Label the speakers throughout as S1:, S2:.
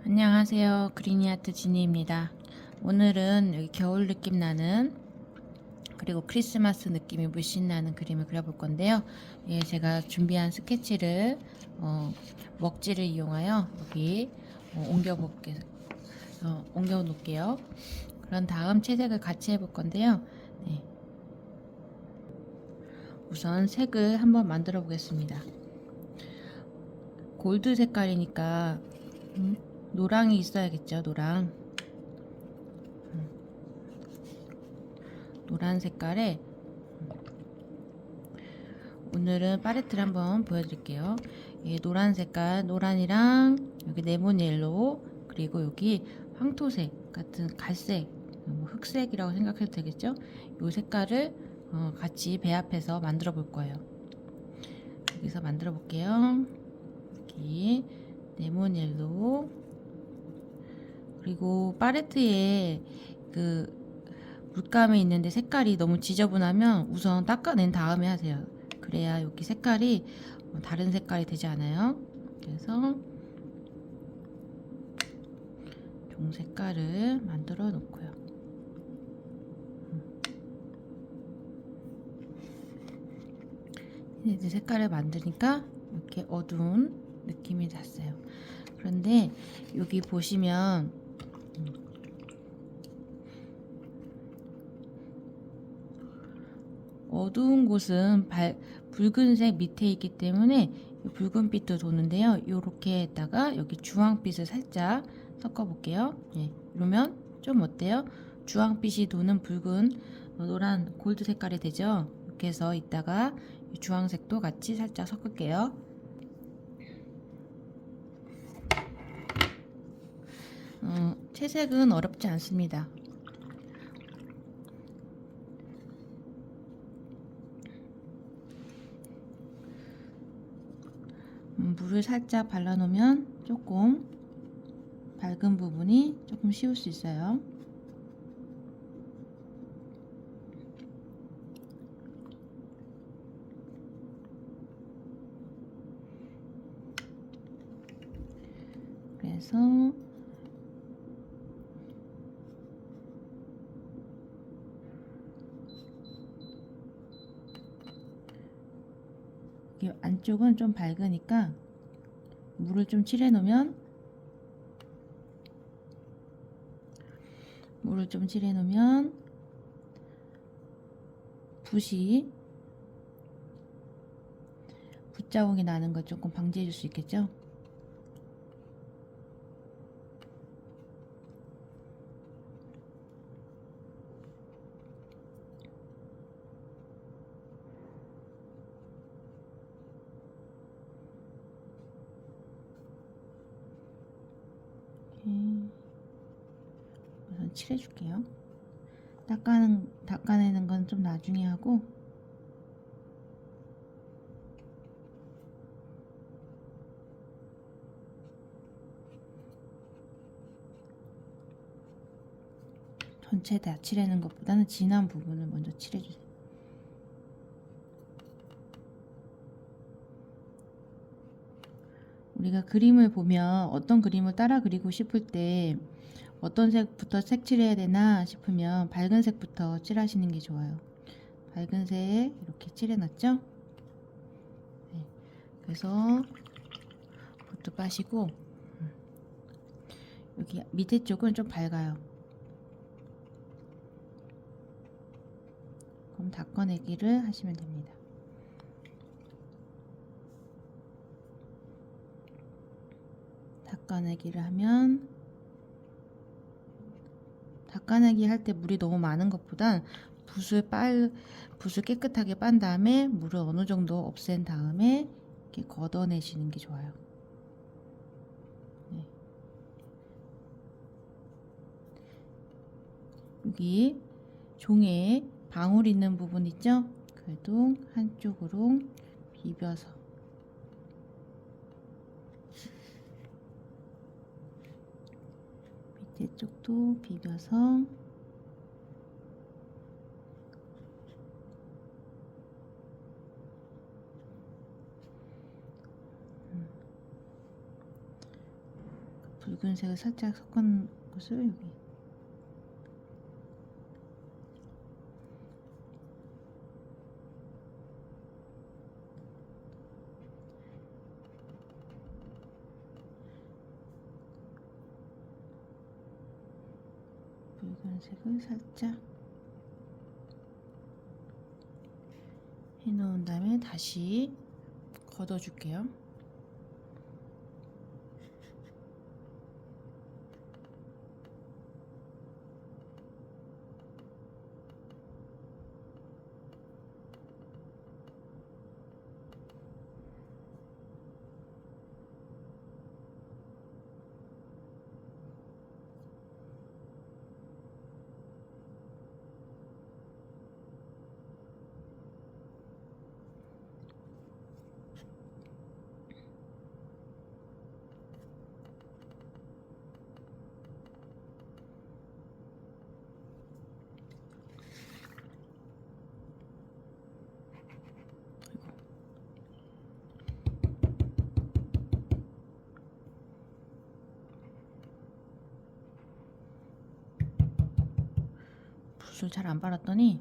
S1: 안녕하세요. 그리니아트 지니입니다. 오늘은 여기 겨울 느낌 나는 그리고 크리스마스 느낌이 물씬 나는 그림을 그려볼 건데요. 예, 제가 준비한 스케치를 먹지를 이용하여 여기 옮겨 놓을게요. 그런 다음 채색을 같이 해볼 건데요. 네, 우선 색을 한번 만들어 보겠습니다. 골드 색깔이니까 노랑이 있어야겠죠. 노란 색깔에 오늘은 팔레트를 한번 보여드릴게요. 예, 노란 색깔, 노란이랑 여기 레몬 옐로우, 그리고 여기 황토색 같은 갈색, 뭐 흑색이라고 생각해도 되겠죠? 이 색깔을 같이 배합해서 만들어 볼 거예요. 여기서 만들어 볼게요. 여기 레몬 옐로우, 그리고 팔레트에 그 물감이 있는데 색깔이 너무 지저분하면 우선 닦아낸 다음에 하세요. 그래야 여기 색깔이 다른 색깔이 되지 않아요. 그래서 종 색깔을 만들어 놓고요. 이제 색깔을 만드니까 이렇게 어두운 느낌이 났어요. 그런데 여기 보시면 어두운 곳은 붉은색 밑에 있기 때문에 붉은빛도 도는데요. 이렇게다가 여기 주황빛을 살짝 섞어 볼게요. 예, 이러면 좀 어때요? 주황빛이 도는 붉은 노란 골드 색깔이 되죠. 이렇게 해서 이따가 주황색도 같이 살짝 섞을게요. 채색은 어렵지 않습니다. 물을 살짝 발라놓으면 조금 밝은 부분이 조금 쉬울 수 있어요. 그래서 안쪽은 좀 밝으니까 물을 좀 칠해 놓으면 붓자국이 나는 걸 조금 방지해 줄 수 있겠죠. 우선 칠해 줄게요. 닦아내는 건 좀 나중에 하고, 전체 다 칠하는 것보다는 진한 부분을 먼저 칠해주세요. 우리가 그림을 보면 어떤 그림을 따라 그리고 싶을 때 어떤 색부터 색칠해야 되나 싶으면 밝은 색부터 칠하시는 게 좋아요. 밝은 색 이렇게 칠해놨죠? 네. 그래서 붓도 빠시고 여기 밑에 쪽은 좀 밝아요. 그럼 닦아내기를 하시면 됩니다. 닦아내기를 하면 닦아내기 할 때 물이 너무 많은 것보단 붓을 깨끗하게 빤 다음에 물을 어느 정도 없앤 다음에 이렇게 걷어내시는 게 좋아요. 네. 여기 종이에 방울 있는 부분 있죠? 그래도 한쪽으로 비벼서 밑에 쪽도 비벼서 붉은색을 살짝 섞은 것을 여기 붉은색을 살짝 해놓은 다음에 다시 걷어줄게요. 붓을 잘 안 발랐더니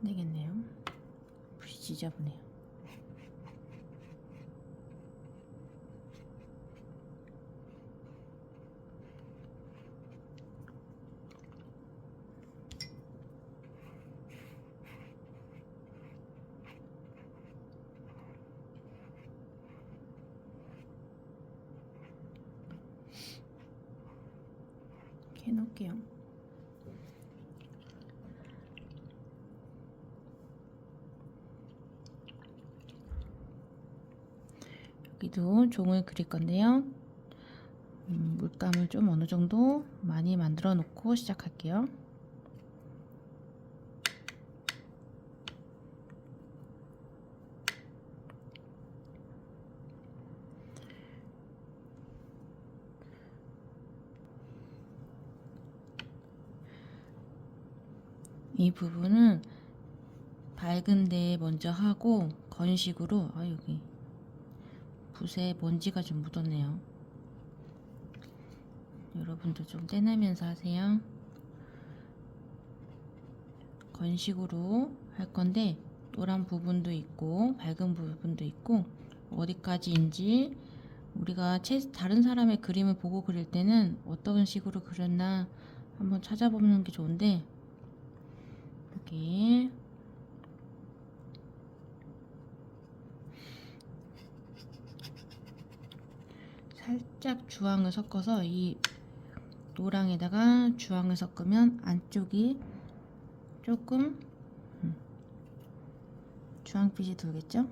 S1: 안 되겠네요. 붓이 지저분해요. 이렇게 해놓을게요. 여기도 종을 그릴 건데요. 물감을 좀 어느 정도 많이 만들어 놓고 시작할게요. 이 부분은 밝은 데 먼저 하고 건식으로 여기 붓에 먼지가 좀 묻었네요. 여러분도 좀 떼내면서 하세요. 건식으로 할 건데 노란 부분도 있고 밝은 부분도 있고 어디까지인지 우리가 다른 사람의 그림을 보고 그릴 때는 어떤 식으로 그렸나 한번 찾아보는 게 좋은데 여기 살짝 주황을 섞어서 이 노랑에다가 주황을 섞으면 안쪽이 조금 주황빛이 돌겠죠?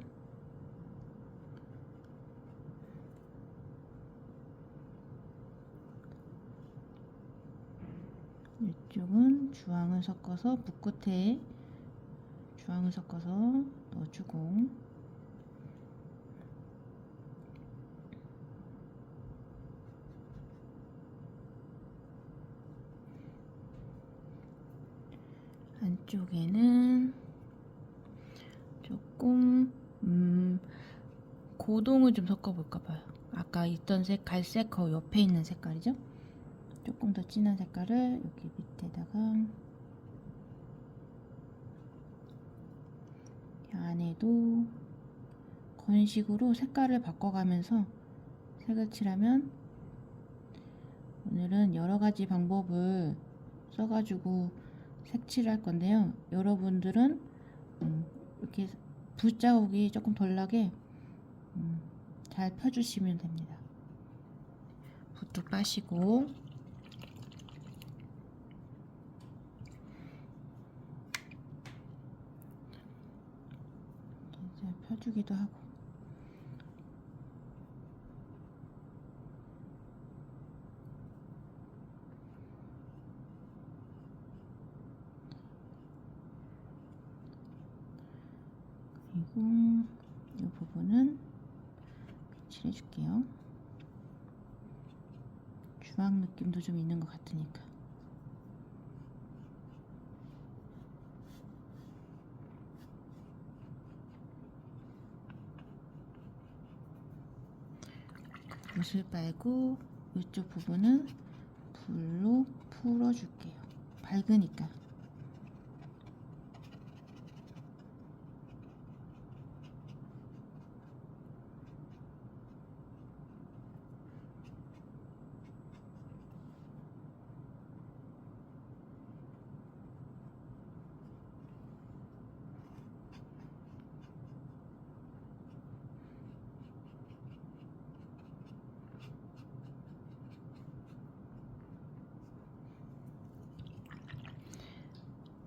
S1: 이쪽은 주황을 섞어서 붓 끝에 주황을 섞어서 넣어주고 안쪽에는 조금 고동을 좀 섞어볼까 봐요. 아까 있던 색 갈색 그 옆에 있는 색깔이죠? 조금 더 진한 색깔을 여기 밑에다가 안에도 건식으로 색깔을 바꿔가면서 색을 칠하면 오늘은 여러가지 방법을 써가지고 색칠을 할 건데요. 여러분들은 이렇게 붓자국이 조금 덜 나게 잘 펴주시면 됩니다. 붓도 빠시고 잘 펴주기도 하고 그리고 이 부분은 칠해줄게요. 주황 느낌도 좀 있는 것 같으니까 붓을 빨고 이쪽 부분은 불로 풀어줄게요. 밝으니까.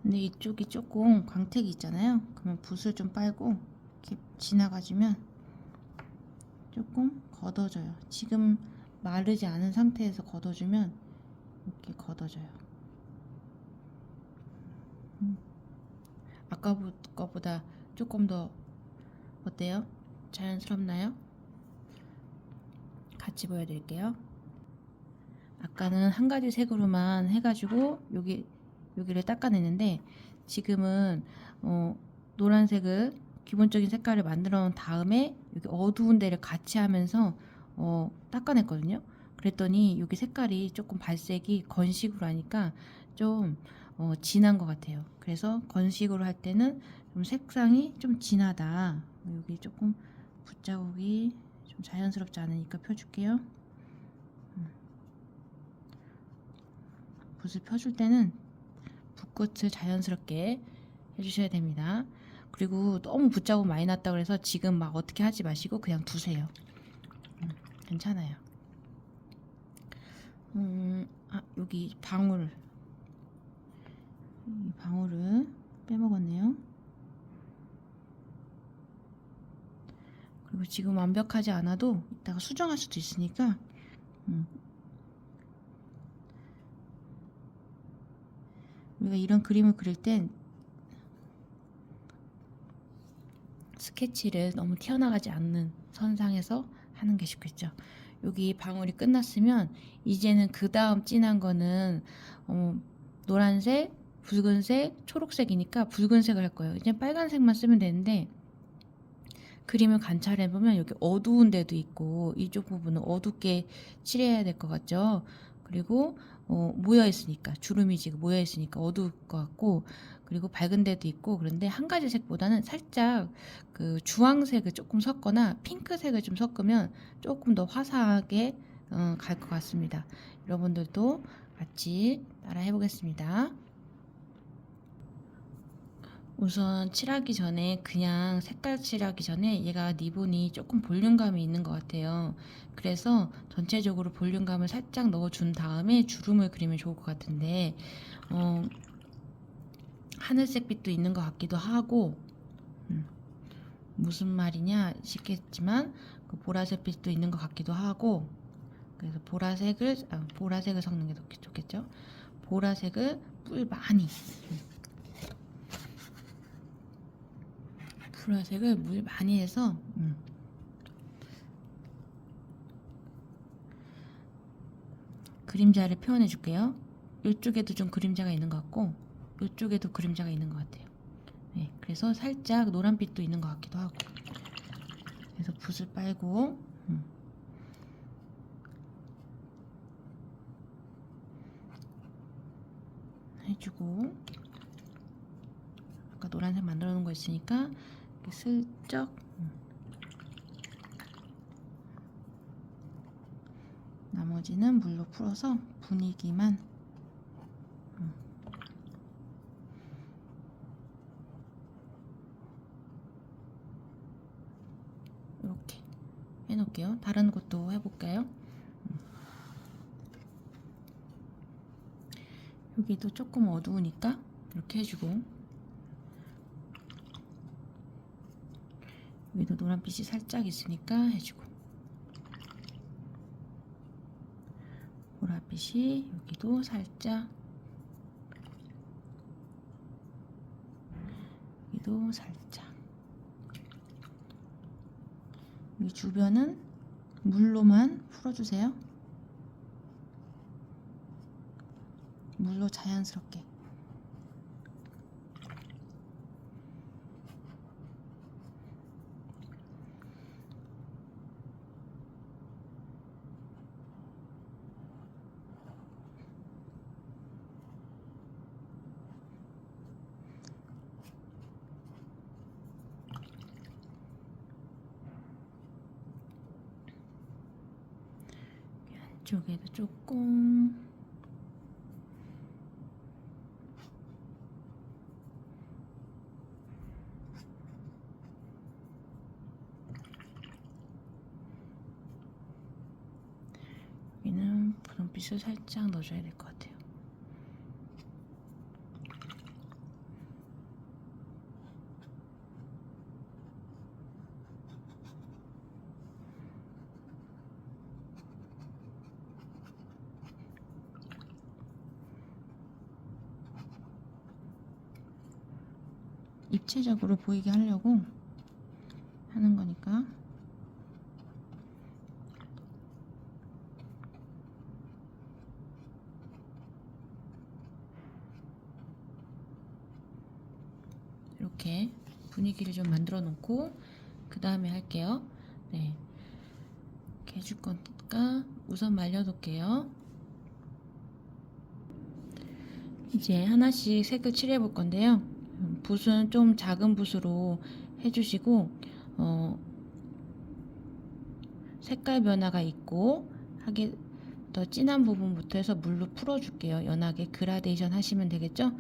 S1: 근데 이쪽이 조금 광택이 있잖아요. 그러면 붓을 좀 빨고 이렇게 지나가주면 조금 걷어져요. 지금 마르지 않은 상태에서 걷어주면 이렇게 걷어져요. 아까 거보다 조금 더 어때요? 자연스럽나요? 같이 보여드릴게요. 아까는 한 가지 색으로만 해가지고 여기를 닦아냈는데 지금은 노란색을 기본적인 색깔을 만들어 놓은 다음에 여기 어두운 데를 같이 하면서 닦아냈거든요. 그랬더니 여기 색깔이 조금 발색이 건식으로 하니까 좀 진한 것 같아요. 그래서 건식으로 할 때는 좀 색상이 좀 진하다. 여기 조금 붓자국이 좀 자연스럽지 않으니까 펴줄게요. 붓을 펴줄 때는 붓끝을 자연스럽게 해주셔야 됩니다. 그리고 너무 붓자국 많이 났다 그래서 지금 막 어떻게 하지 마시고 그냥 두세요. 괜찮아요. 여기 이 방울을 빼먹었네요. 그리고 지금 완벽하지 않아도 이따가 수정할 수도 있으니까 우리가 이런 그림을 그릴 땐 스케치를 너무 튀어나가지 않는 선상에서 하는 게 좋겠죠. 여기 방울이 끝났으면 이제는 그 다음 진한 거는 노란색, 붉은색, 초록색이니까 붉은색을 할 거예요. 이제 빨간색만 쓰면 되는데 그림을 관찰해 보면 여기 어두운 데도 있고 이쪽 부분은 어둡게 칠해야 될 것 같죠. 그리고 모여 있으니까 주름이 지금 모여 있으니까 어두울 것 같고 그리고 밝은 데도 있고 그런데 한 가지 색보다는 살짝 그 주황색을 조금 섞거나 핑크색을 좀 섞으면 조금 더 화사하게 갈 것 같습니다. 여러분들도 같이 따라 해보겠습니다. 우선 칠하기 전에 그냥 색깔 칠하기 전에 얘가 리본이 조금 볼륨감이 있는 것 같아요. 그래서 전체적으로 볼륨감을 살짝 넣어준 다음에 주름을 그리면 좋을 것 같은데 하늘색 빛도 있는 것 같기도 하고 무슨 말이냐 싶겠지만 그 보라색 빛도 있는 것 같기도 하고 그래서 보라색을 섞는 게 좋겠죠. 보라색을 뿔 많이 보라색을 물 많이 해서 그림자를 표현해 줄게요. 이쪽에도 좀 그림자가 있는 것 같고 이쪽에도 그림자가 있는 것 같아요. 네, 그래서 살짝 노란빛도 있는 것 같기도 하고 그래서 붓을 빨고 해주고 아까 노란색 만들어 놓은 거 있으니까 이렇게 슬쩍 나머지는 물로 풀어서 분위기만 이렇게 해놓을게요. 다른 것도 해볼까요? 여기도 조금 어두우니까 이렇게 해주고 여기도 노란빛이 살짝 있으니까 해주고 보랏빛이 여기도 살짝 여기도 살짝 이 주변은 물로만 풀어주세요. 물로 자연스럽게 이쪽에도 조금 여기는 분홍빛을 살짝 넣어줘야 될 것 같아요. 입체적으로 보이게 하려고 하는 거니까. 이렇게 분위기를 좀 만들어 놓고 그 다음에 할게요. 네, 이렇게 해줄 거니까 우선 말려둘게요. 이제 하나씩 색을 칠해 볼 건데요. 붓은 좀 작은 붓으로 해주시고 색깔 변화가 있고 하게 더 진한 부분부터 해서 물로 풀어줄게요. 연하게 그라데이션 하시면 되겠죠.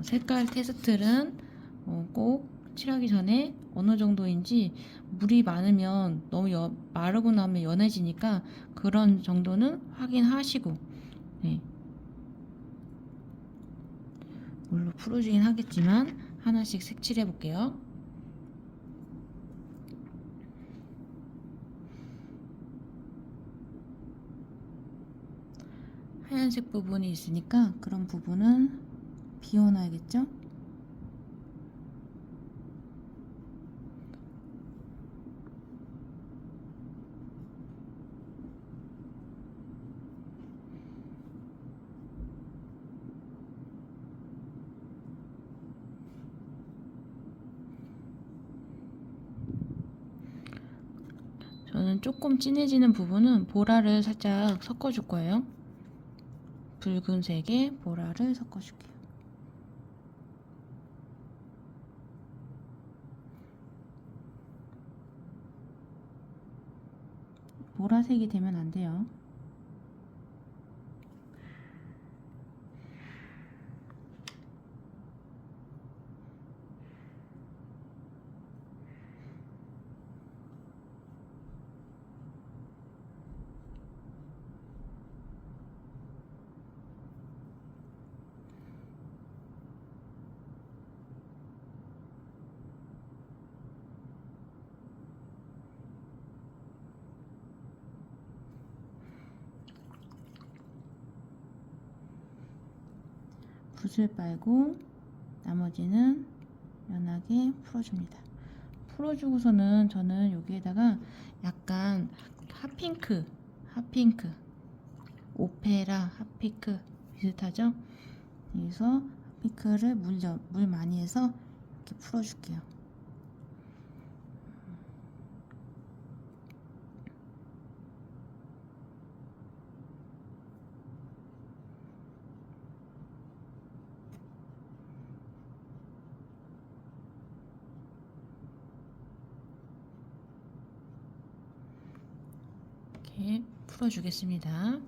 S1: 색깔 테스트는 꼭 칠하기 전에 어느 정도인지, 물이 많으면 너무 마르고 나면 연해지니까 그런 정도는 확인하시고, 네, 물로 풀어주긴 하겠지만 하나씩 색칠해 볼게요. 하얀색 부분이 있으니까 그런 부분은 비워놔야겠죠? 저는 조금 진해지는 부분은 보라를 살짝 섞어줄 거예요. 붉은색에 보라를 섞어줄게요. 보라색이 되면 안 돼요. 붓을 빨고 나머지는 연하게 풀어줍니다. 풀어주고서는 저는 여기에다가 약간 핫핑크, 오페라 핫핑크 비슷하죠? 그래서 핫핑크를 물 많이 해서 이렇게 풀어줄게요. 이렇게 풀어주겠습니다.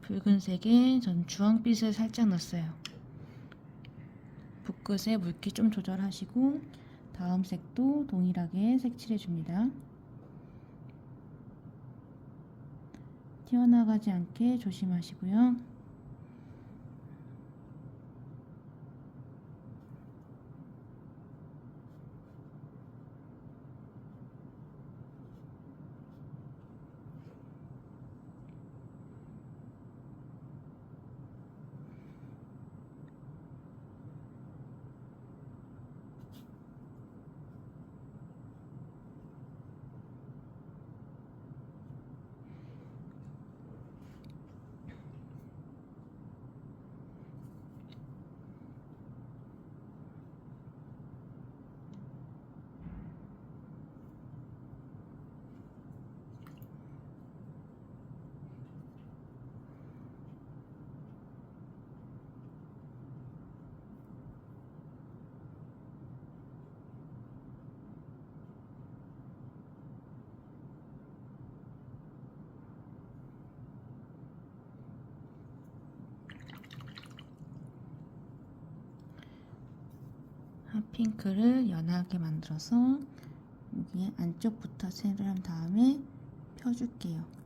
S1: 붉은색에 전 주황빛을 살짝 넣었어요. 붓끝에 물기 좀 조절하시고 다음 색도 동일하게 색칠해줍니다. 튀어나가지 않게 조심하시고요. 핫핑크를 연하게 만들어서 여기 안쪽부터 칠을 한 다음에 펴줄게요.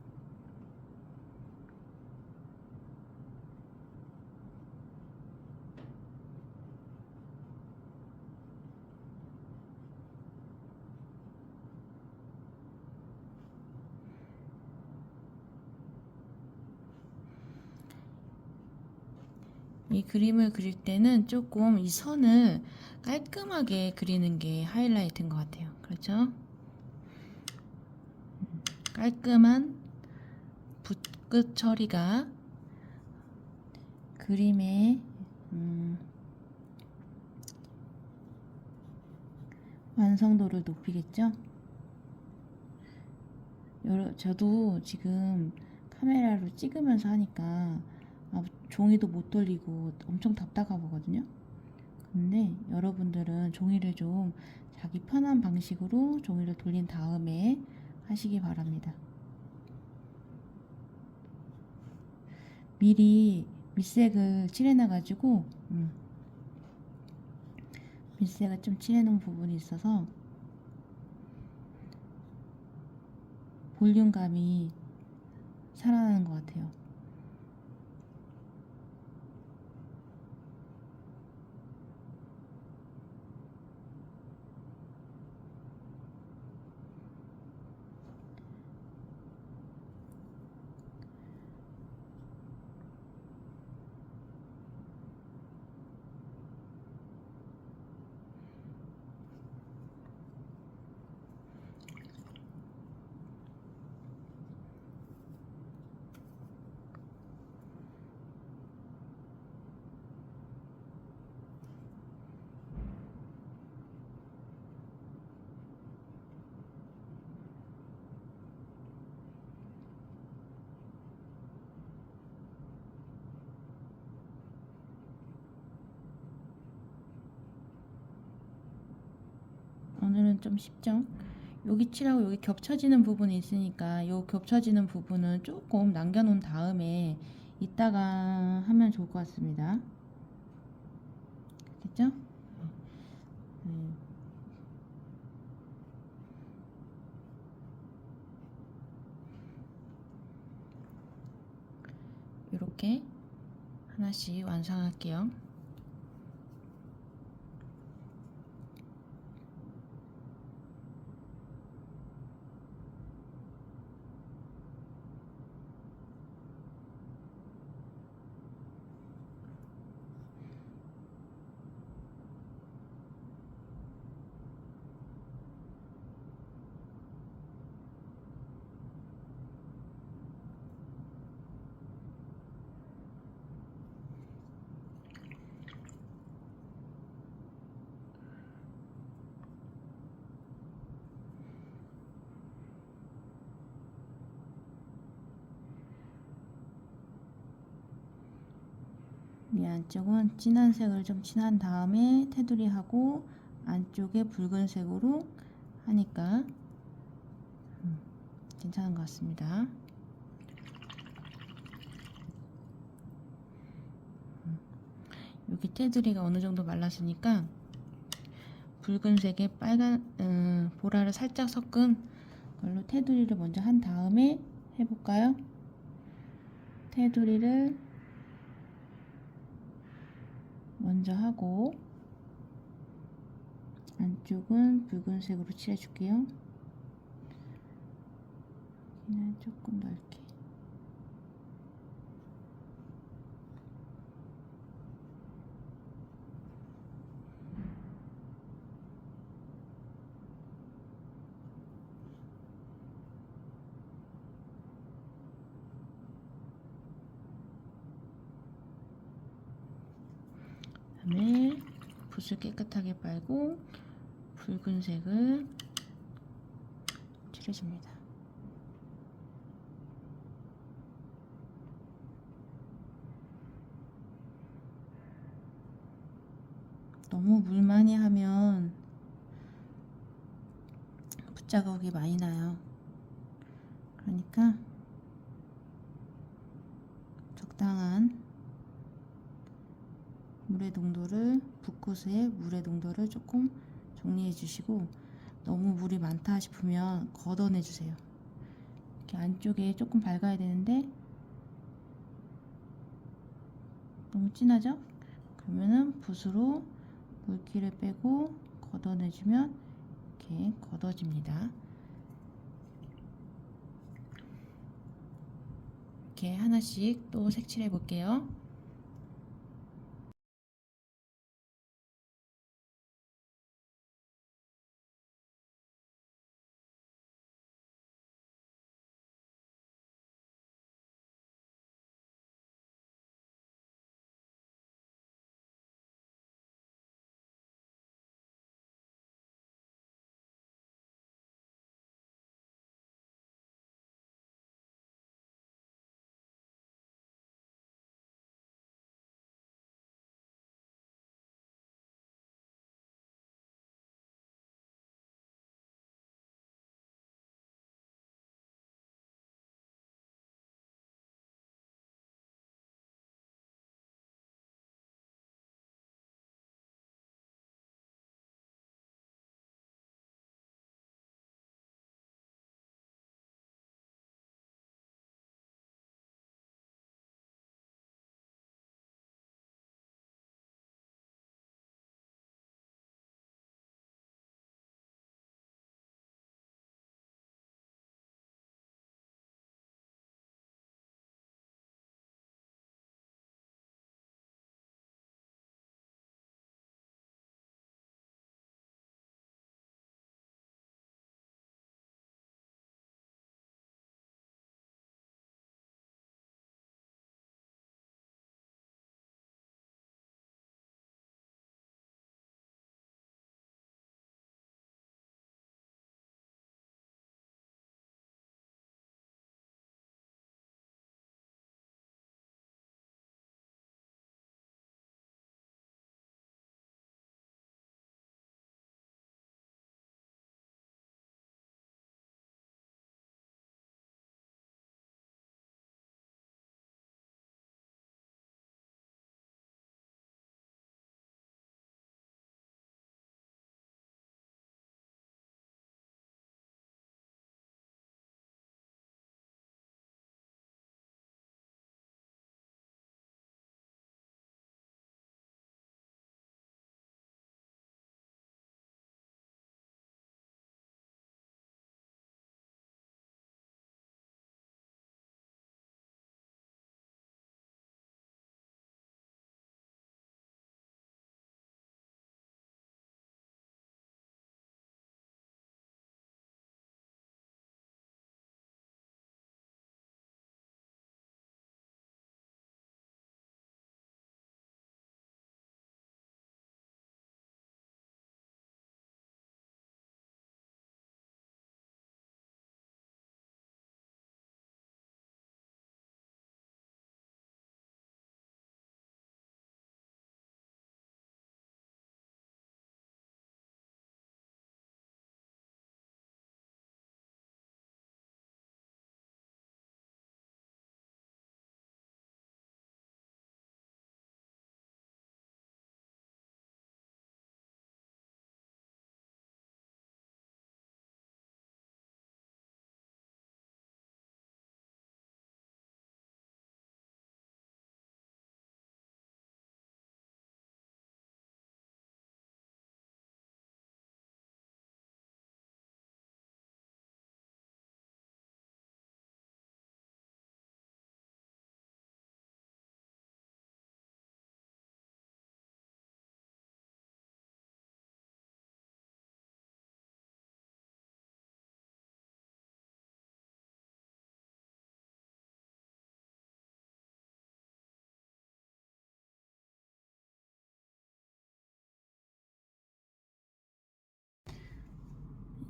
S1: 이 그림을 그릴 때는 조금 이 선을 깔끔하게 그리는 게 하이라이트인 것 같아요. 그렇죠? 깔끔한 붓끝 처리가 그림의 완성도를 높이겠죠? 저도 지금 카메라로 찍으면서 하니까 종이도 못 돌리고 엄청 답답하거든요. 근데 여러분들은 종이를 좀 자기 편한 방식으로 종이를 돌린 다음에 하시기 바랍니다. 미리 밑색을 칠해놔 가지고 밑색을 좀 칠해놓은 부분이 있어서 볼륨감이 살아나는 것 같아요. 오늘은 좀 쉽죠? 여기 칠하고 여기 겹쳐지는 부분이 있으니까 요 겹쳐지는 부분은 조금 남겨놓은 다음에 이따가 하면 좋을 것 같습니다. 됐죠? 이렇게 하나씩 완성할게요. 이 안쪽은 진한 색을 좀 칠한 다음에 테두리하고 안쪽에 붉은색으로 하니까 괜찮은 것 같습니다. 여기 테두리가 어느 정도 말랐으니까 붉은색에 빨간 보라를 살짝 섞은 걸로 테두리를 먼저 한 다음에 해볼까요? 테두리를 먼저 하고 안쪽은 붉은색으로 칠해줄게요. 여기는 조금 넓게. 그다음에 붓을 깨끗하게 빨고 붉은색을 칠해줍니다. 너무 물 많이 하면 붓자국이 많이 나요. 그러니까 적당한 물의 농도를, 붓꽃의 물의 농도를 조금 정리해 주시고, 너무 물이 많다 싶으면 걷어내 주세요. 이렇게 안쪽에 조금 밝아야 되는데 너무 진하죠? 그러면은 붓으로 물기를 빼고 걷어내주면 이렇게 걷어집니다. 이렇게 하나씩 또 색칠해 볼게요.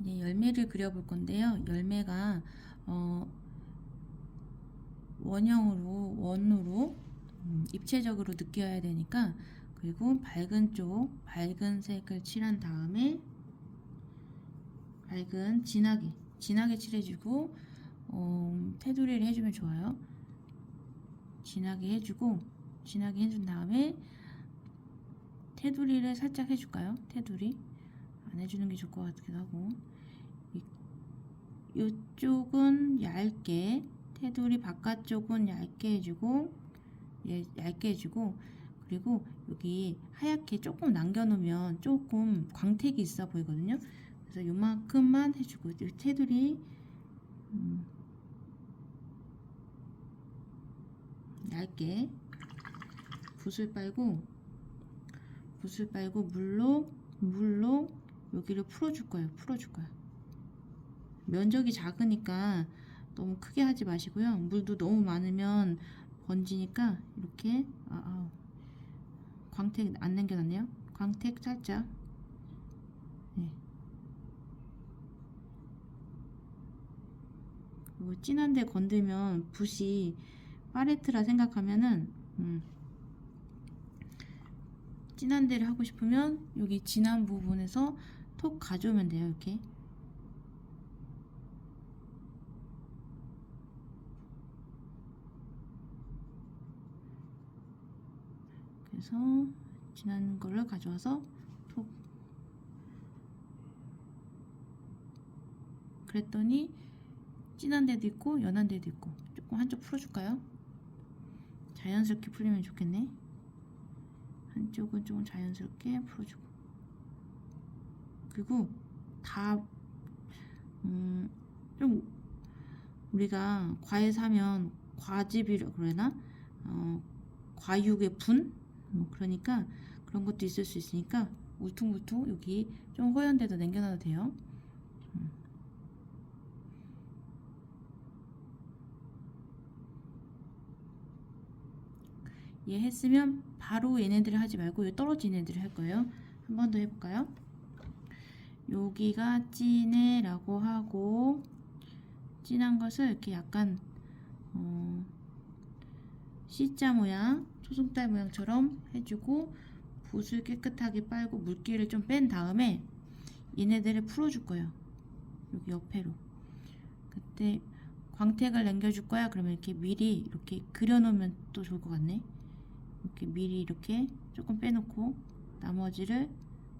S1: 이제 열매를 그려볼 건데요. 열매가 원으로 입체적으로 느껴야 되니까, 그리고 밝은 쪽 밝은 색을 칠한 다음에 진하게 칠해주고 테두리를 해주면 좋아요. 진하게 해준 다음에 테두리를 살짝 해줄까요? 테두리 안 해주는 게 좋을 것 같기도 하고, 이쪽은 얇게, 테두리 바깥쪽은 얇게 해주고, 얇게 해주고, 그리고 여기 하얗게 조금 남겨놓으면 조금 광택이 있어 보이거든요. 그래서 요만큼만 해주고, 테두리 얇게 붓을 빨고 물로 여기를 풀어줄 거예요. 면적이 작으니까 너무 크게 하지 마시고요. 물도 너무 많으면 번지니까 이렇게 광택 안 남겨놨네요. 광택 살짝. 네. 그리고 진한 데 건들면 붓이 팔레트라 생각하면은 진한 데를 하고 싶으면 여기 진한 부분에서 톡 가져오면 돼요. 이렇게. 그래서 진한 거를 가져와서 톡. 그랬더니 진한 데도 있고 연한 데도 있고. 조금 한쪽 풀어줄까요? 자연스럽게 풀리면 좋겠네. 한쪽은 조금 자연스럽게 풀어주고, 그리고 다 좀 우리가 과일 사면 과즙이라고 그러나 과육의 분? 그러니까 그런 것도 있을 수 있으니까 울퉁불퉁 여기 좀 허연 데도 남겨놔도 돼요. 얘 했으면 바로 얘네들을 하지 말고 떨어진 애들을 할 거예요. 한 번 더 해볼까요? 여기가 진해라고 하고, 진한 것을 이렇게 약간 C자 모양, 초승달 모양처럼 해주고, 붓을 깨끗하게 빨고 물기를 좀 뺀 다음에 얘네들을 풀어줄 거예요. 여기 옆에로. 그때 광택을 남겨줄 거야. 그러면 이렇게 미리 이렇게 그려놓으면 또 좋을 것 같네. 이렇게 미리 이렇게 조금 빼놓고 나머지를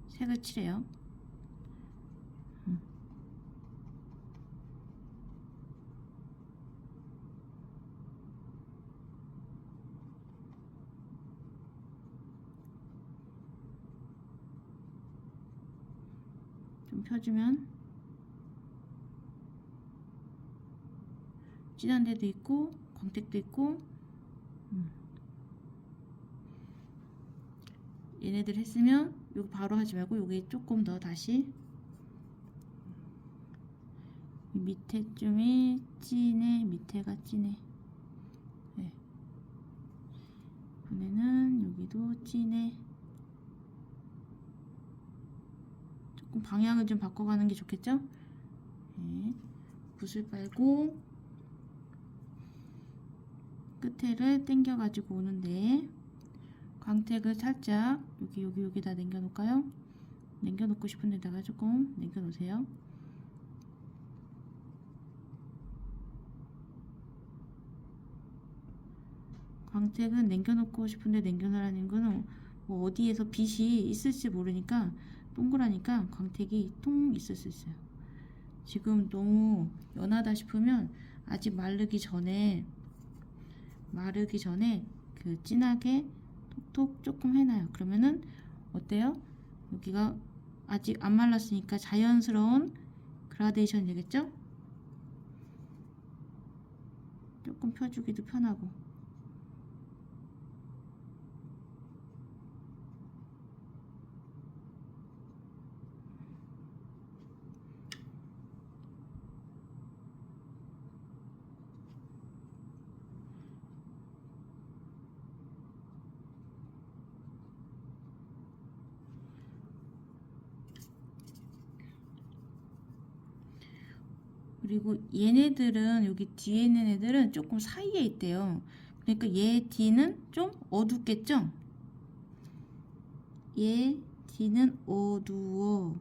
S1: 색을 칠해요. 좀 펴주면 진한 데도 있고 광택도 있고. 얘네들 했으면 요거 바로 하지 말고 여기 조금 더 다시 밑에 쯤이 진해, 밑에가 진해. 네. 이번에는 여기도 진해. 조금 방향을 좀 바꿔가는 게 좋겠죠? 네. 붓을 빨고 끝에를 당겨 가지고 오는데, 광택을 살짝 여기다 남겨 놓을까요? 남겨 놓고 싶은 데다가 조금 남겨 놓으세요. 광택은 남겨 놓고 싶은데 남겨 놓으라는 거는 뭐 어디에서 빛이 있을지 모르니까, 동그라니까 광택이 통 있을 수 있어요. 지금 너무 연하다 싶으면 아직 마르기 전에 그 진하게 톡톡 조금 해놔요. 그러면은 어때요? 여기가 아직 안 말랐으니까 자연스러운 그라데이션이 되겠죠? 조금 펴주기도 편하고. 그리고 얘네들은 여기 뒤에 있는 애들은 조금 사이에 있대요. 그러니까 얘 뒤는 좀 어둡겠죠? 얘 뒤는 어두워.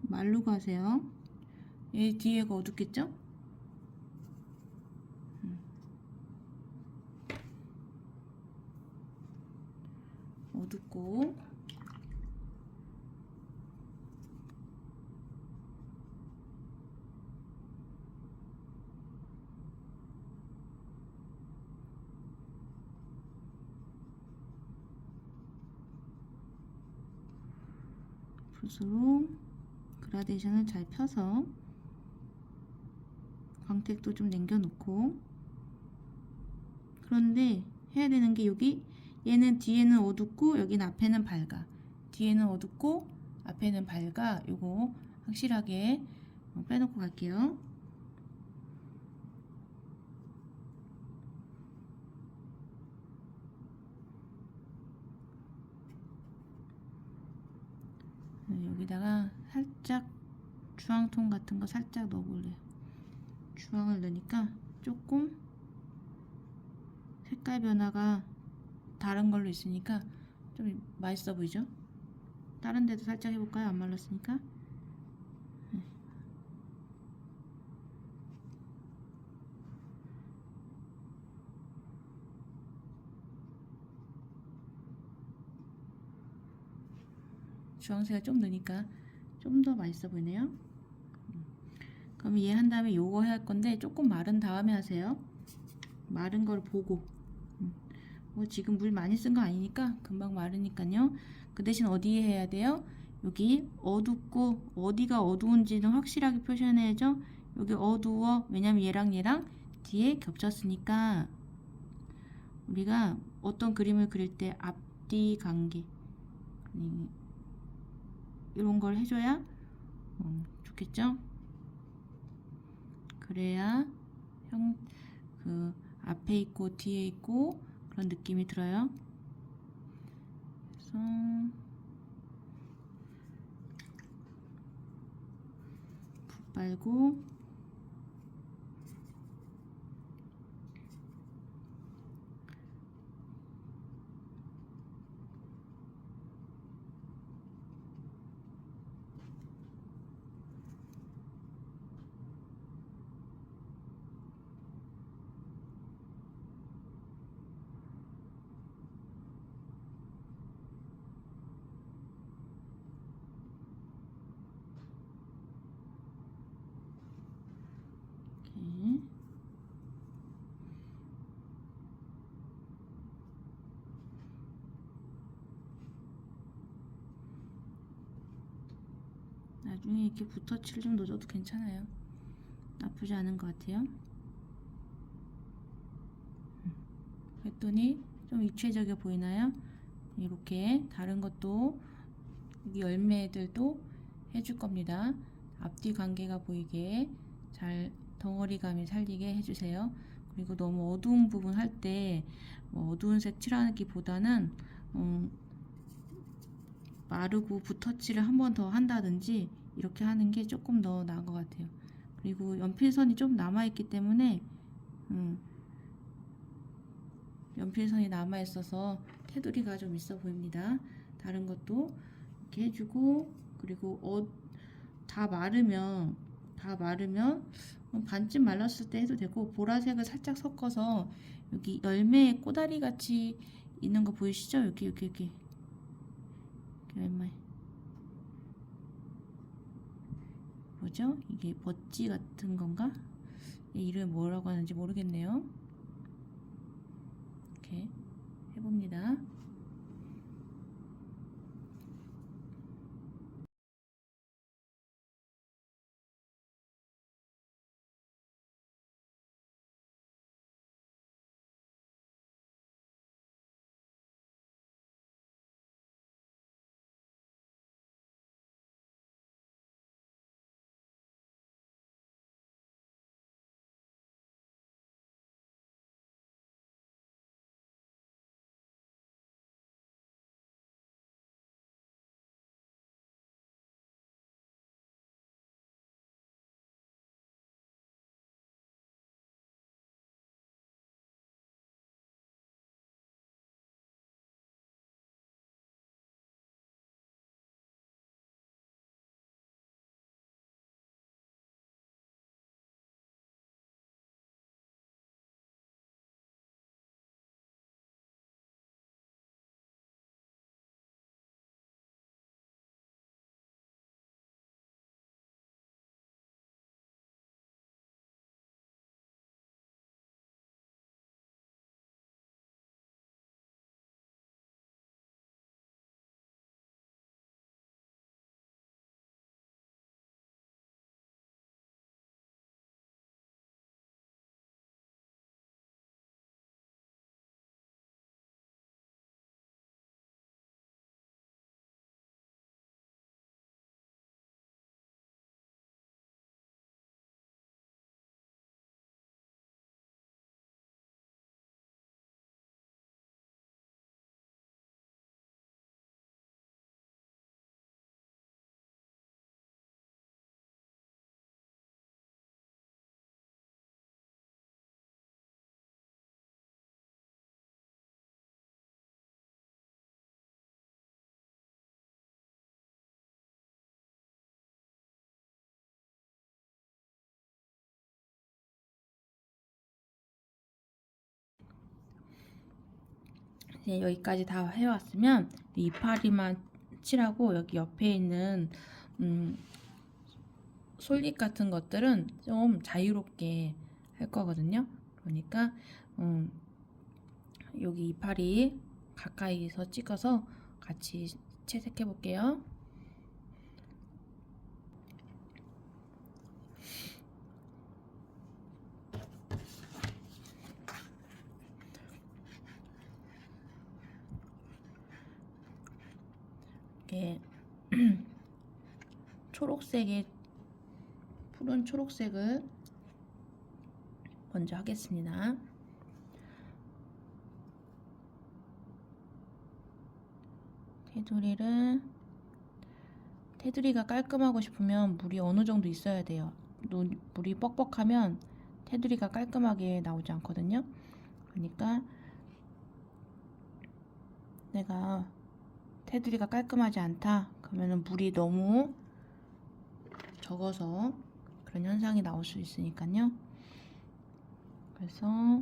S1: 말로 가세요. 얘 뒤에가 어둡겠죠? 어둡고 붓으로 그라데이션을 잘 펴서 광택도 좀 남겨놓고, 그런데 해야 되는 게 여기 얘는 뒤에는 어둡고 여기는 앞에는 밝아. 뒤에는 어둡고 앞에는 밝아. 요거 확실하게 빼놓고 갈게요. 여기다가 살짝 주황톤 같은 거 살짝 넣어볼래요. 주황을 넣으니까 조금 색깔 변화가 다른 걸로 있으니까 좀 맛있어 보이죠? 다른 데도 살짝 해볼까요? 안 말랐으니까. 주황색을 좀 넣으니까 좀 더 맛있어 보이네요. 그럼 얘 한 다음에 요거 해야 할 건데 조금 마른 다음에 하세요. 마른 걸 보고. 뭐 지금 물 많이 쓴 거 아니니까 금방 마르니까요. 그 대신 어디에 해야 돼요? 여기 어둡고 어디가 어두운지는 확실하게 표시해야죠. 여기 어두워. 왜냐면 얘랑 뒤에 겹쳤으니까. 우리가 어떤 그림을 그릴 때 앞뒤 관계 이런 걸 해줘야 좋겠죠? 그래야 그 앞에 있고 뒤에 있고 그런 느낌이 들어요. 그래서 붓 빨고 이렇게 나중에 이렇게 붓터치를 좀 넣어줘도 괜찮아요. 나쁘지 않은 것 같아요. 그랬더니 좀 입체적이어 보이나요? 이렇게 다른 것도 여기 열매들도 해줄 겁니다. 앞뒤 관계가 보이게 잘 덩어리감이 살리게 해주세요. 그리고 너무 어두운 부분 할 때 어두운 색 칠하기보다는 마르고 붓터치를 한 번 더 한다든지 이렇게 하는 게 조금 더 나은 것 같아요. 그리고 연필선이 좀 남아있기 때문에 연필선이 남아있어서 테두리가 좀 있어 보입니다. 다른 것도 이렇게 해주고, 그리고 다 마르면 반쯤 말랐을 때 해도 되고, 보라색을 살짝 섞어서 여기 열매의 꼬다리 같이 있는 거 보이시죠? 여기 열매 뭐죠? 이게 버찌 같은 건가? 이름이 뭐라고 하는지 모르겠네요. 이렇게 해봅니다. 이제 여기까지 다 해왔으면 이파리만 칠하고 여기 옆에 있는 솔잎 같은 것들은 좀 자유롭게 할 거거든요. 그러니까 여기 이파리 가까이서 찍어서 같이 채색해 볼게요. 이렇게 초록색의 푸른 초록색을 먼저 하겠습니다. 테두리가 깔끔하고 싶으면 물이 어느 정도 있어야 돼요. 물이 뻑뻑하면 테두리가 깔끔하게 나오지 않거든요. 그러니까 내가 테두리가 깔끔하지 않다 그러면 물이 너무 적어서 그런 현상이 나올 수 있으니까요. 그래서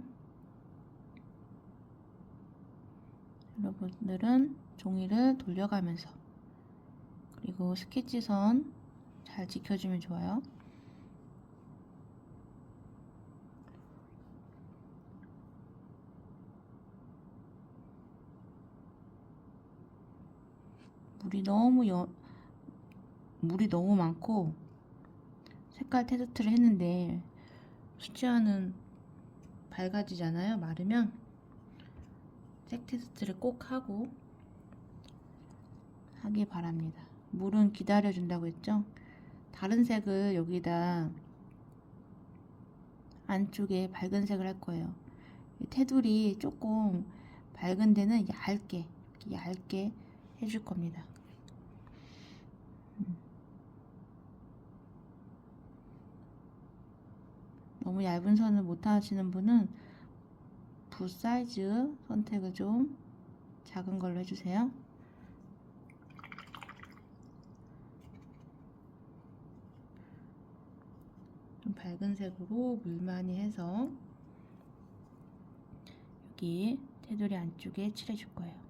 S1: 여러분들은 종이를 돌려가면서 그리고 스케치선 잘 지켜주면 좋아요. 물이 너무 많고 색깔 테스트를 했는데 수채화는 밝아지잖아요. 마르면 색 테스트를 꼭 하고 하기 바랍니다. 물은 기다려 준다고 했죠. 다른 색을 여기다 안쪽에 밝은 색을 할 거예요. 테두리 조금 밝은 데는 얇게 해줄 겁니다. 너무 얇은 선을 못 하시는 분은 붓 사이즈 선택을 좀 작은 걸로 해주세요. 좀 밝은 색으로 물 많이 해서 여기 테두리 안쪽에 칠해줄 거예요.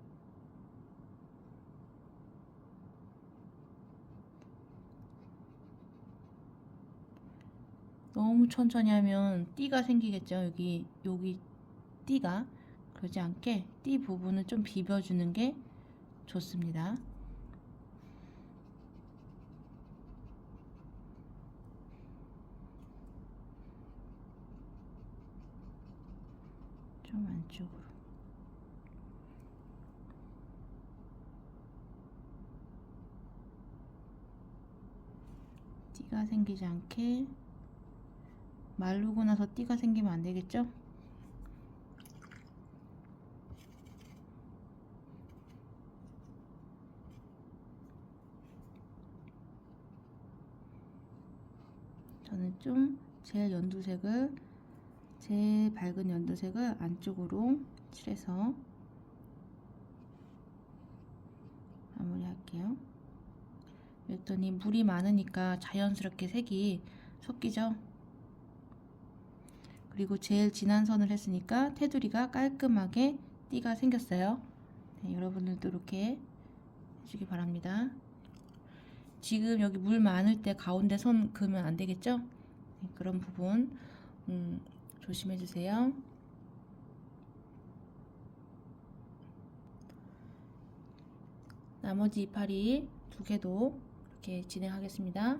S1: 너무 천천히 하면 띠가 생기겠죠. 여기 띠가 그러지 않게 띠 부분을 좀 비벼주는 게 좋습니다. 좀 안쪽으로. 띠가 생기지 않게 마르고 나서 띠가 생기면 안 되겠죠? 저는 좀 제일 밝은 연두색을 안쪽으로 칠해서 마무리할게요. 그랬더니 물이 많으니까 자연스럽게 색이 섞이죠. 그리고 제일 진한 선을 했으니까 테두리가 깔끔하게 띠가 생겼어요. 네, 여러분들도 이렇게 해주기 바랍니다. 지금 여기 물 많을 때 가운데 선 그으면 안 되겠죠? 네, 그런 부분 조심해 주세요. 나머지 이파리 두 개도 이렇게 진행하겠습니다.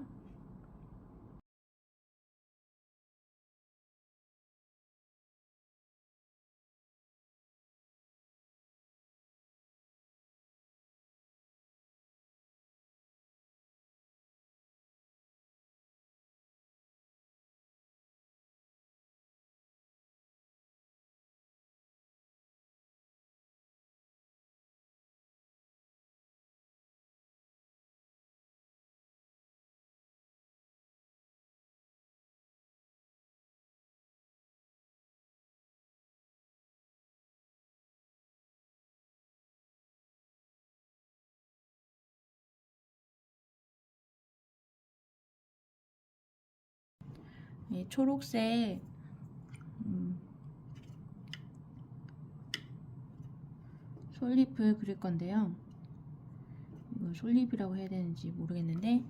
S1: 네, 초록색 솔잎을 그릴 건데요. 이거 솔잎이라고 해야 되는지 모르겠는데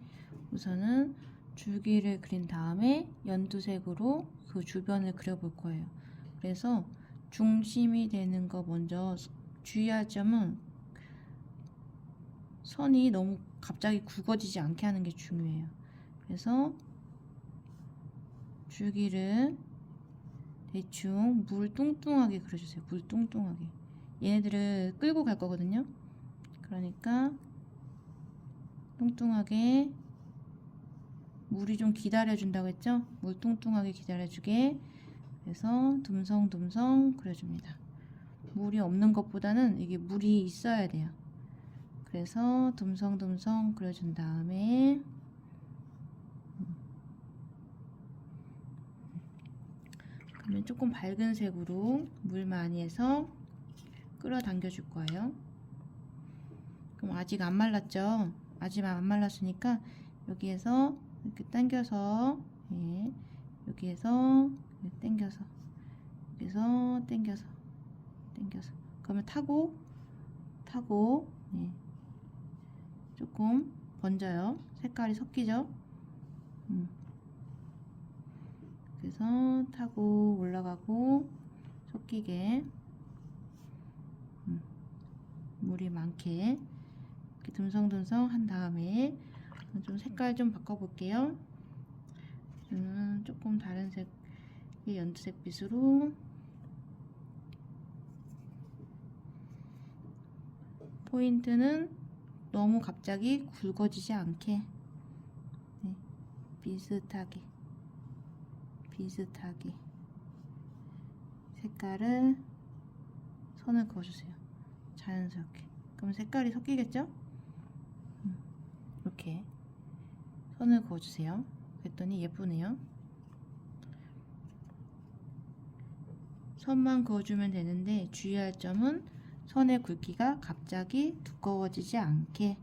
S1: 우선은 줄기를 그린 다음에 연두색으로 그 주변을 그려볼 거예요. 그래서 중심이 되는 거 먼저 주의할 점은 선이 너무 갑자기 굵어지지 않게 하는 게 중요해요. 그래서 줄기를 대충 물 뚱뚱하게 그려주세요. 물 뚱뚱하게. 얘네들을 끌고 갈 거거든요. 그러니까 뚱뚱하게 물이 좀 기다려준다고 했죠? 물 뚱뚱하게 기다려주게. 그래서 듬성듬성 그려줍니다. 물이 없는 것보다는 이게 물이 있어야 돼요. 그래서 듬성듬성 그려준 다음에 그러면 조금 밝은 색으로 물 많이 해서 끌어당겨 줄 거예요. 그럼 아직 안 말랐죠? 아직 안 말랐으니까 여기에서 이렇게 당겨서 여기에서 당겨서 여기서 당겨서 그러면 타고 조금 번져요. 색깔이 섞이죠? 그래서 타고 올라가고 섞이게 물이 많게 이렇게 듬성듬성 한 다음에 좀 색깔 좀 바꿔볼게요. 조금 다른 색의 연두색 빛으로 포인트는 너무 갑자기 굵어지지 않게 비슷하게 색깔을 선을 그어주세요. 자연스럽게. 그럼 색깔이 섞이겠죠? 이렇게 선을 그어주세요. 그랬더니 예쁘네요. 선만 그어주면 되는데 주의할 점은 선의 굵기가 갑자기 두꺼워지지 않게,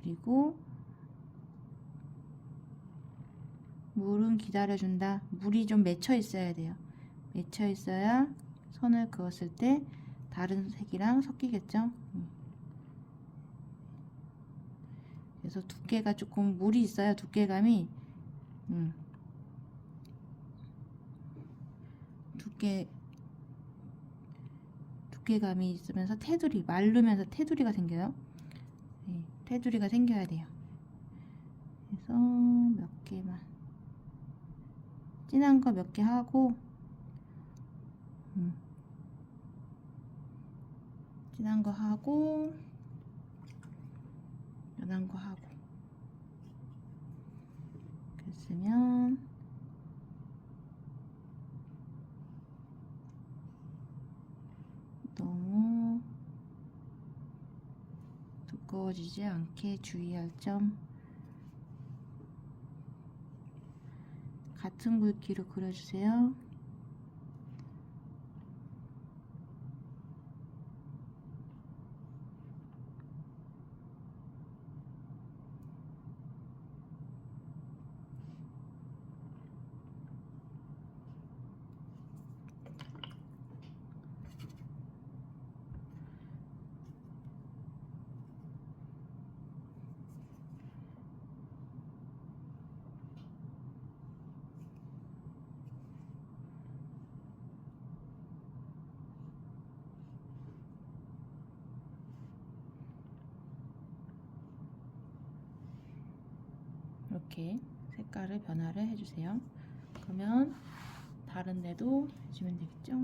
S1: 그리고 물은 기다려준다. 물이 좀 맺혀 있어야 돼요. 맺혀 있어야 선을 그었을 때 다른 색이랑 섞이겠죠. 그래서 두께가 조금 물이 있어야 두께감이 두께감이 있으면서 테두리, 마르면서 테두리가 생겨요. 테두리가 생겨야 돼요. 그래서 몇 개만 진한 거 몇 개 하고 진한 거 하고 연한 거 하고 그랬으면 너무 두꺼워지지 않게 주의할 점, 같은 굵기로 그려주세요. 이렇게 색깔을 변화를 해주세요. 그러면 다른 데도 해주면 되겠죠.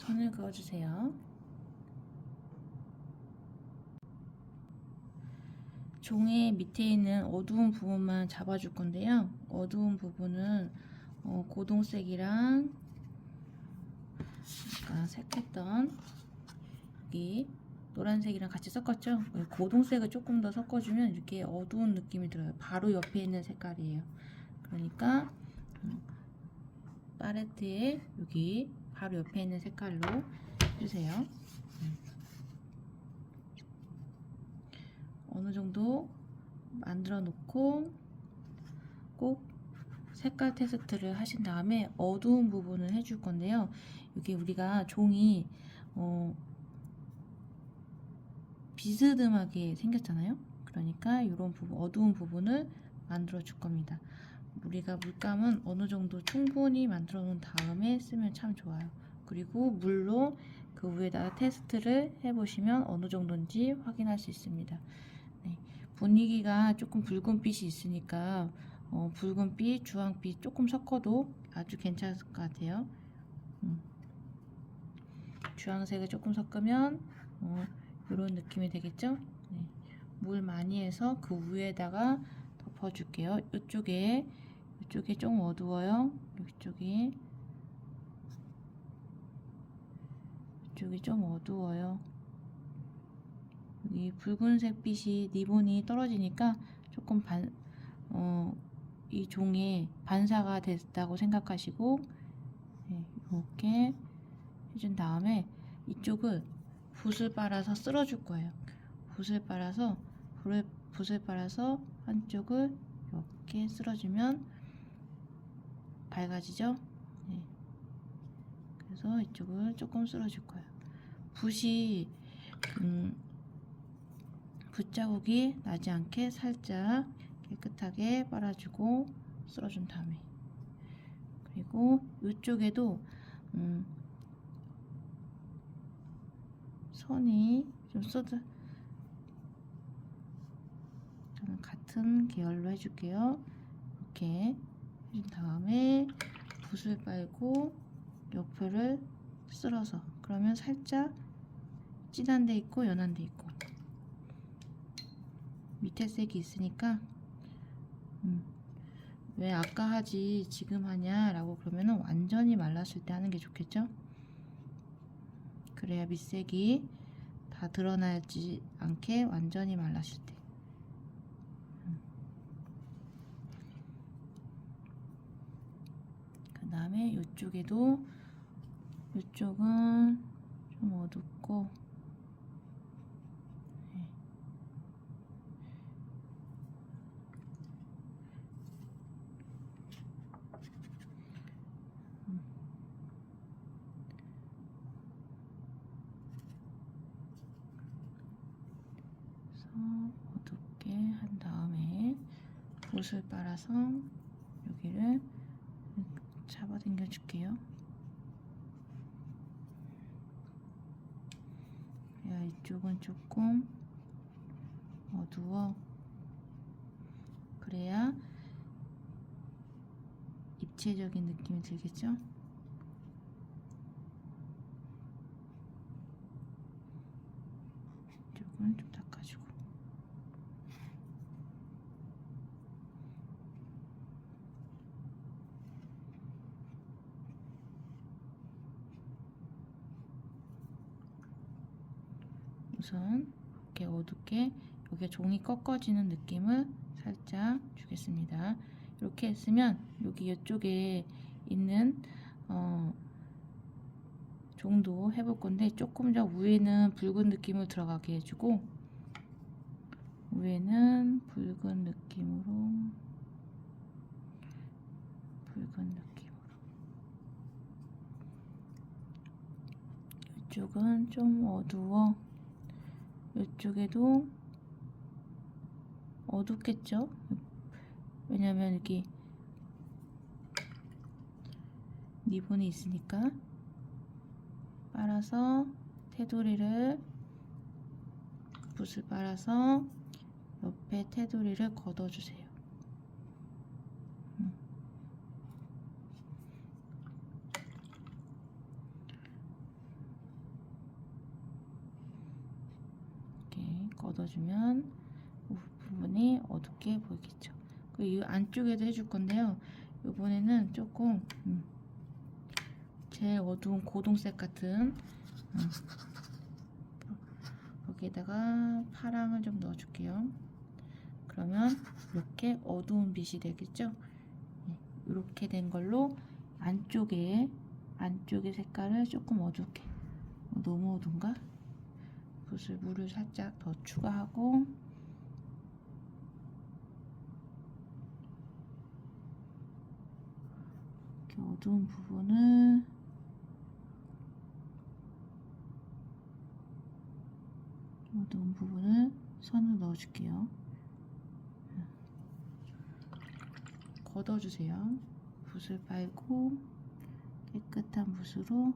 S1: 선을 그어주세요. 종의 밑에 있는 어두운 부분만 잡아줄 건데요. 어두운 부분은 고동색이랑 아까 색했던 여기 노란색이랑 같이 섞었죠. 고동색을 조금 더 섞어주면 이렇게 어두운 느낌이 들어요. 바로 옆에 있는 색깔이에요. 그러니까 팔레트에 여기 바로 옆에 있는 색깔로 해주세요. 어느 정도 만들어 놓고 꼭 색깔 테스트를 하신 다음에 어두운 부분을 해줄 건데요. 여기 우리가 종이 비스듬하게 생겼잖아요. 그러니까 이런 부분, 어두운 부분을 만들어 줄 겁니다. 우리가 물감은 어느 정도 충분히 만들어 놓은 다음에 쓰면 참 좋아요. 그리고 물로 그 위에다가 테스트를 해보시면 어느 정도인지 확인할 수 있습니다. 네, 분위기가 조금 붉은빛이 있으니까 붉은빛, 주황빛 조금 섞어도 아주 괜찮을 것 같아요. 주황색을 조금 섞으면 이런 느낌이 되겠죠? 네, 물 많이 해서 그 위에다가 덮어줄게요. 이쪽에 좀 어두워요. 이쪽이 좀 어두워요. 여기 붉은색 빛이 리본이 떨어지니까 조금 이 종에 반사가 됐다고 생각하시고 이렇게 해준 다음에 이쪽을 붓을 빨아서 쓸어줄 거예요. 붓을 빨아서 한쪽을 이렇게 쓸어주면 밝아지죠? 네. 그래서 이쪽을 조금 쓸어줄 거예요. 붓이 붓자국이 나지 않게 살짝 깨끗하게 빨아주고 쓸어준 다음에, 그리고 이쪽에도 선이 좀 저는 같은 계열로 해줄게요. 이렇게 해준 다음에 붓을 빨고 옆을 쓸어서, 그러면 살짝 진한 데 있고 연한 데 있고 밑에 색이 있으니까 왜 아까 하지 지금 하냐 라고 그러면은 완전히 말랐을 때 하는 게 좋겠죠. 그래야 밑색이 다 드러나지 않게 완전히 말랐을 때. 그 다음에 이쪽은 좀 어둡고 어둡게 한 다음에 붓을 빨아서 여기를 잡아당겨 줄게요. 그래야 이쪽은 조금 어두워. 그래야 입체적인 느낌이 들겠죠? 이쪽은 좀 닦아주고. 우선 이렇게 어둡게 여기 종이 꺾어지는 느낌을 살짝 주겠습니다. 이렇게 했으면 여기 이쪽에 있는 종도 해볼 건데, 조금 더 위에는 붉은 느낌을 들어가게 해주고, 위에는 붉은 느낌으로 이쪽은 좀 어두워. 이쪽에도 어둡겠죠? 왜냐면 여기 리본이 있으니까. 빨아서 테두리를 붓을 빨아서 옆에 테두리를 걷어주세요. 걷어주면 이 부분이 어둡게 보이겠죠. 그리고 이 안쪽에도 해줄 건데요. 이번에는 조금 제일 어두운 고동색 같은 여기에다가 파랑을 좀 넣어줄게요. 그러면 이렇게 어두운 빛이 되겠죠. 이렇게 된 걸로 안쪽에 색깔을 조금 어둡게, 너무 어두운가? 물을 살짝 더 추가하고 이렇게 어두운 부분을 선을 넣어줄게요. 걷어주세요. 붓을 빨고 깨끗한 붓으로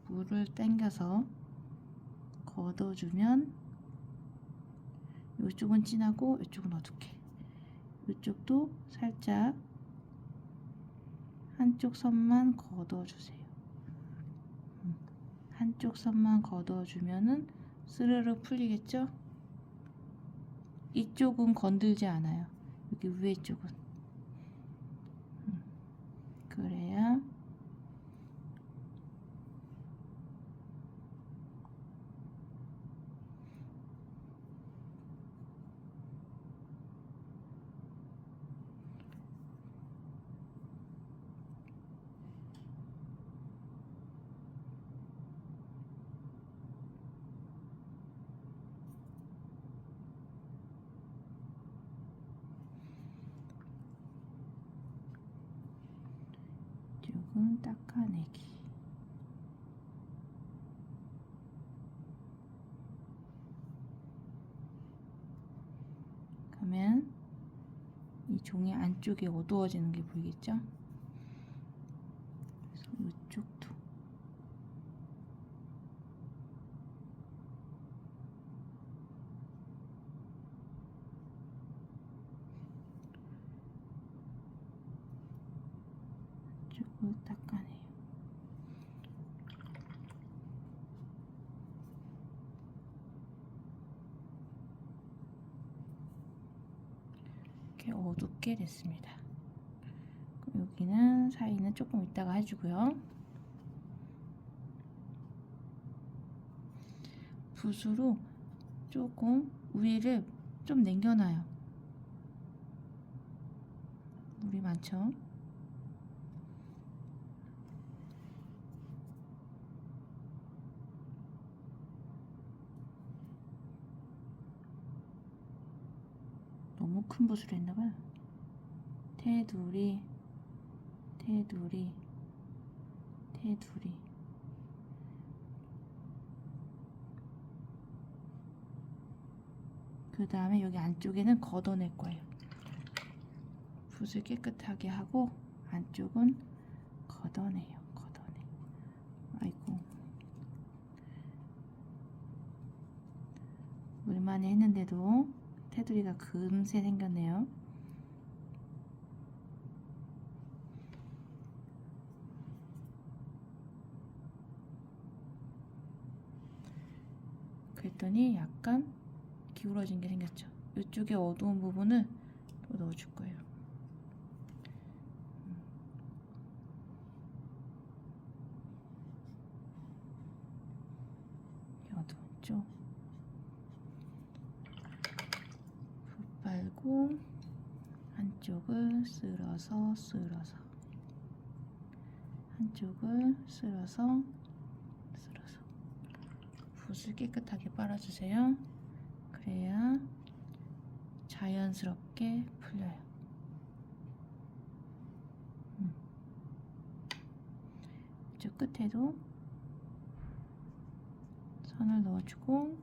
S1: 물을 당겨서 걷어주면 이쪽은 진하고 이쪽은 어둡게, 이쪽도 살짝 한쪽 선만 걷어주세요. 한쪽 선만 걷어주면은 스르르 풀리겠죠? 이쪽은 건들지 않아요. 여기 위에 쪽은. 그래야 이쪽은 닦아내기. 그러면 이 종이 안쪽이 어두워지는 게 보이겠죠? 그래서 이쪽도 이쪽을 닦아내요. 이렇게 어둡게 됐습니다. 여기는 사이는 조금 이따가 해주고요. 붓으로 조금 위를 좀 남겨놔요. 물이 많죠? 너무 큰 붓으로 했나봐요. 테두리 그 다음에 여기 안쪽에는 걷어낼 거예요. 붓을 깨끗하게 하고 안쪽은 걷어내요. 아이고, 물만에 했는데도 테두리가 금세 생겼네요. 그랬더니 약간 기울어진 게 생겼죠. 이쪽에 어두운 부분을 또 넣어줄 거예요. 어두운 쪽 붓 빨고 한쪽을 쓸어서 한쪽을 쓸어서 붓을 깨끗하게 빨아주세요. 그래야 자연스럽게 풀려요. 이쪽 끝에도 선을 넣어주고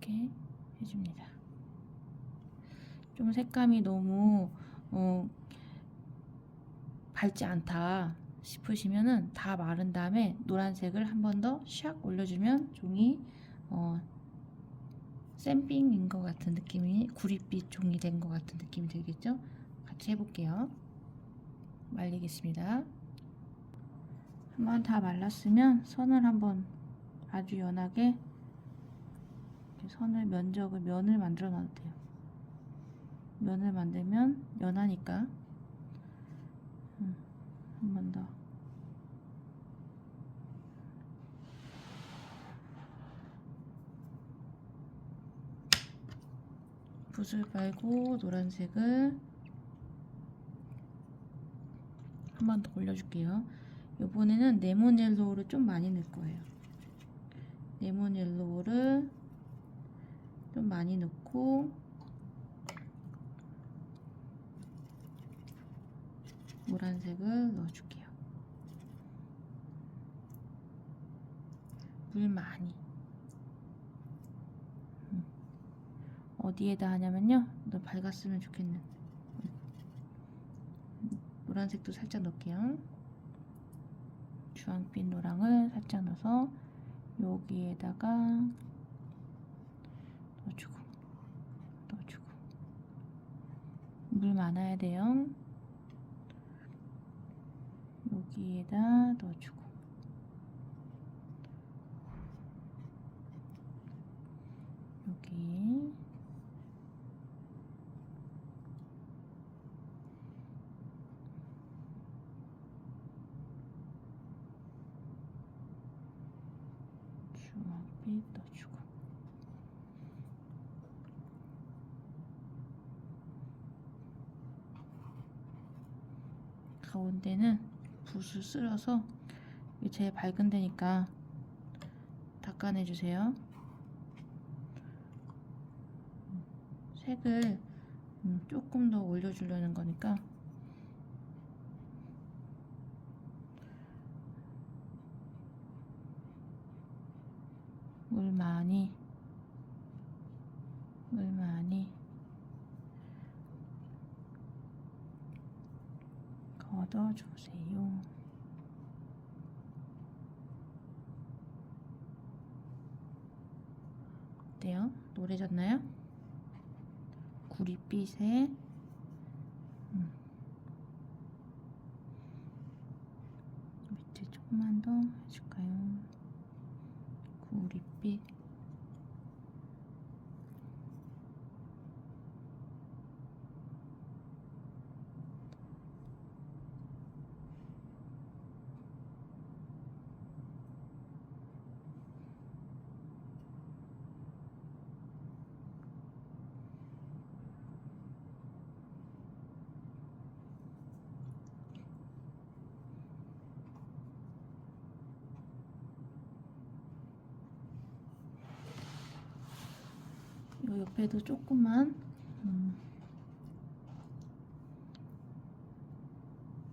S1: 이렇게 해줍니다. 좀 색감이 너무 밝지 않다 싶으시면은 다 마른 다음에 노란색을 한 번 더 샥 올려주면 종이 샘핑인 것 같은 느낌이, 구릿빛 종이 된 것 같은 느낌이 들겠죠? 같이 해볼게요. 말리겠습니다. 한번 다 말랐으면 선을 한번 아주 연하게 선을 면을 만들어 놔도 돼요. 면을 만들면 연하니까. 한 번 더. 붓을 빨고 노란색을 한 번 더 올려줄게요. 이번에는 레몬 옐로우를 좀 많이 넣을 거예요. 레몬 옐로우를 좀 많이 넣고 노란색을 넣어줄게요. 물 많이. 어디에다 하냐면요, 너 밝았으면 좋겠는 노란색도 살짝 넣을게요. 주황빛 노랑을 살짝 넣어서 여기에다가 넣어주고 물 많아야 돼요. 여기에다 넣어주고 여기 주황빛 넣어주고 가운데는 붓을 쓸어서 제일 밝은 데니까 닦아내주세요. 색을 조금 더 올려주려는 거니까 물 많이 걷어주세요. 어때요? 노래졌나요? 구릿빛에 밑에 조금만 더 해줄까요? 구릿빛 요 옆에도 조금만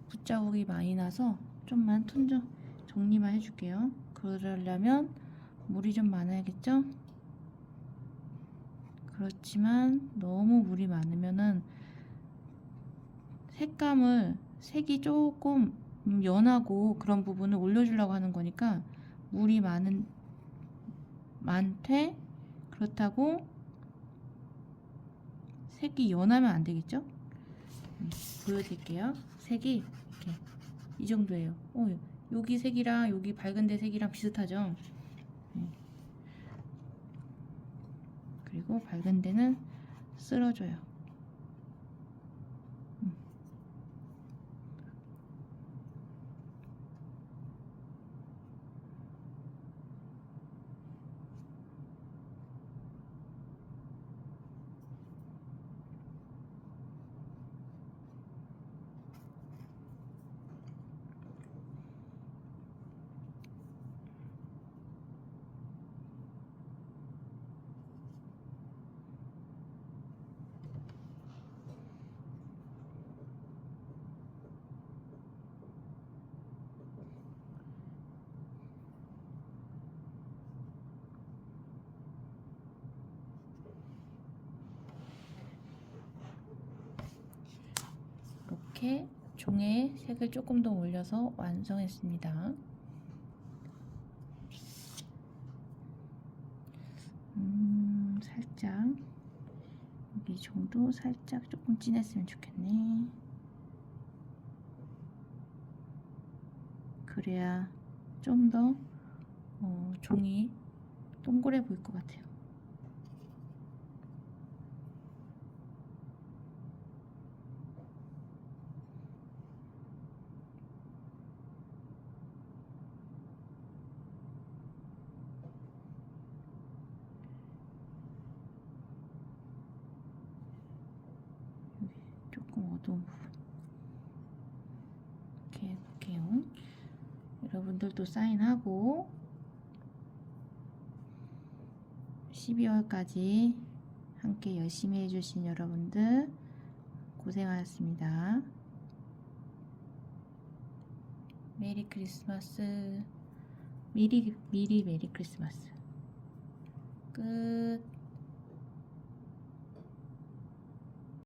S1: 붓자국이 많이 나서 좀만 톤 정리만 해줄게요. 그러려면 물이 좀 많아야겠죠? 그렇지만 너무 물이 많으면은 색이 조금 연하고 그런 부분을 올려주려고 하는 거니까 물이 많되 그렇다고 색이 연하면 안 되겠죠? 보여드릴게요. 색이 이렇게 이 정도예요. 여기 색이랑 여기 밝은 데 색이랑 비슷하죠? 그리고 밝은 데는 쓸어줘요. 이렇게 종에 색을 조금 더 올려서 완성했습니다. 살짝 여기 정도 살짝 조금 진했으면 좋겠네. 그래야 좀 더 종이 동그래 보일 것 같아요. 여기 조금 어두운 부분 이렇게 해볼게요. 여러분들도 사인하고 12월까지 함께 열심히 해주신 여러분들 고생하셨습니다. 메리 크리스마스. 미리 메리 크리스마스. 끝.